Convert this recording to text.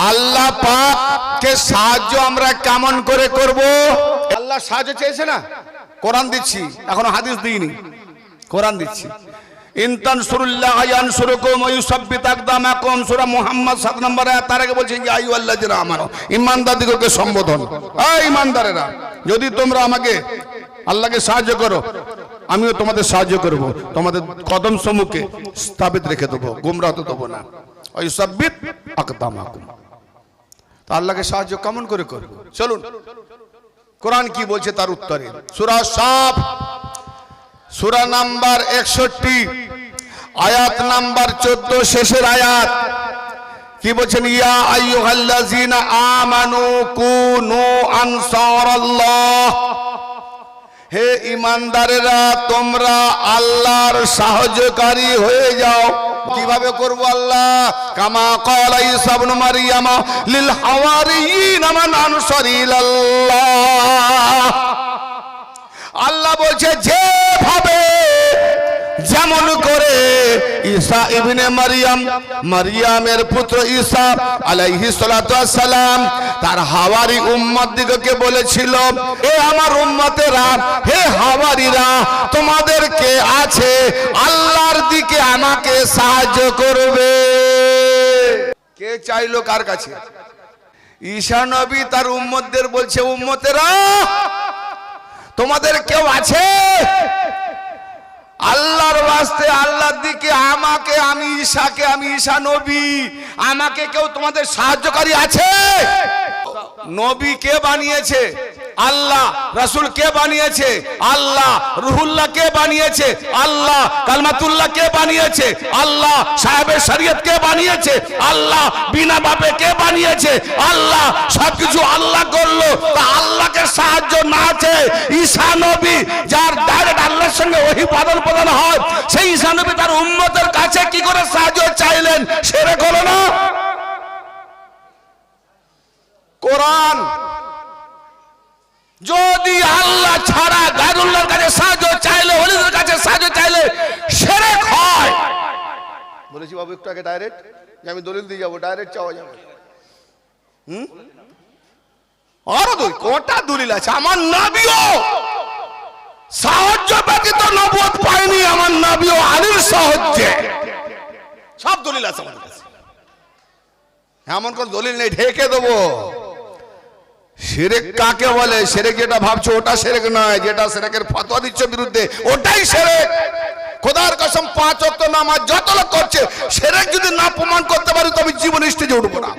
আল্লাহ পাককে সাহায্য আমরা কেমন করে করব? আল্লাহ সাহায্য চেয়েছে না, কোরআন দিচ্ছি, এখনো হাদিস দিইনি, কোরআন দিচ্ছি। ইন তানসুরুল্লাহ ইয়ানসুরকুম ওয়া ইউসাব্বিত আকদামাকুম, সূরা মুহাম্মদ 7 নম্বর আয়াত। তার আগে বলছে ইয়া আইয়ুহাল্লাযিনা আমানু, ঈমানদারদেরকে সম্বোধন, এই ঈমানদারেরা, যদি তোমরা আমাকে আল্লাহকে সাহায্য করো, আমিও তোমাদের সাহায্য করব, তোমাদের কদম সম্মুখে স্থাপিত রেখে দেবো, গোমরাহ হতে দেবো না। ওয়া ইউসাব্বিত আকদামাকুম। তা আল্লাহকে সাহায্য কেমন করে করব? চলুন কোরআন কি বলছে তার উত্তরে। সূরা সাফ, সূরা নাম্বার 61, আয়াত নাম্বার 14, শেষের আয়াত কি বলছেন? ইয়া আইয়ুহাল্লাযিনা আমানু কুনু আনসারাল্লাহ, হে ঈমানদারেরা তোমরা আল্লাহর সাহায্যকারী হয়ে যাও। কিভাবে করব আল্লাহ? কামা ক্বালা ঈসা ইবনে মারইয়াম লিল হাওয়ারিয়িন মান আনসারি ইলাল্লাহ। আল্লাহ বলছে যেভাবে, যেমন করে ঈসা ইবনে মারইয়াম, মারইয়ামের পুত্র ঈসা আলাইহিস সালাতু ওয়াস সালাম তার হাওয়ারি উম্মতদিগকে বলেছিল, এ আমার উম্মতেরা, হে হাওয়ারিরা, তোমাদের কে আছে আল্লাহর দিকে আমাকে সাহায্য করবে। কে চাইলো কার কাছে? ঈসা নবী তার উম্মতদের বলছে, উম্মতেরা তোমাদের কেউ আছে আল্লাহর ওয়াস্তে, আল্লাহর দিকে আমাকে, আমি ঈসাকে, আমি ঈসা নবী, আমাকে কেউ তোমাদের সাহায্যকারী আছে? নবী কে বানিয়েছে? আল্লাহ। রাসূল কে বানিয়েছে? আল্লাহ। রুহুল্লাহ কে বানিয়েছে? আল্লাহ। কালমাতুল্লাহ কে বানিয়েছে? আল্লাহ। সাহেবের শরীয়ত কে বানিয়েছে? আল্লাহ। বিনা বাপে কে বানিয়েছে? আল্লাহ। সবকিছু আল্লাহ করলো। তা আল্লাহকে সাহায্য না আছে ঈসা নবী, যার ডাইরেক্ট আল্লাহর সঙ্গে ওহী প্রদান হয়, সেই ঈসা নবী তার উম্মতের কাছে কি করে সাহায্য চাইলেন? শিরক হলো না? কোরআন যদি আল্লাহ ছাড়া গায়রুল্লাহর কাছে সাহায্য চাইলে, ওলিদের কাছে সাহায্য চাইলে শিরক হয়। বলেছি বাবু একটু আগে ডাইরেক্ট যে আমি দলিল দিয়ে যাবো, ডাইরেক্ট চাওয়া যাবে। আরো দুই কোটা দলিল আছে। আমার নবীও সাহায্য ব্যতীত নবুয়ত পায়নি, আমার নবীও আলীর সাহায্যে, সব দলিল আছে আমাদের কাছে। এমন কোন দলিল নেই ঢেকে দেবো। শিরক কাকে বলে? শিরক যেটা ভাবছো ওটা শিরক নয়, যেটা শিরকের ফতোয়া দিচ্ছ বিরুদ্ধে ওটাই শিরক। খোদার কসম 5 ওয়াক্ত নামাজ যত লোক করছে, শিরক যদি না প্রমাণ করতে পারি তবে জীবন স্টেজে উঠবো না।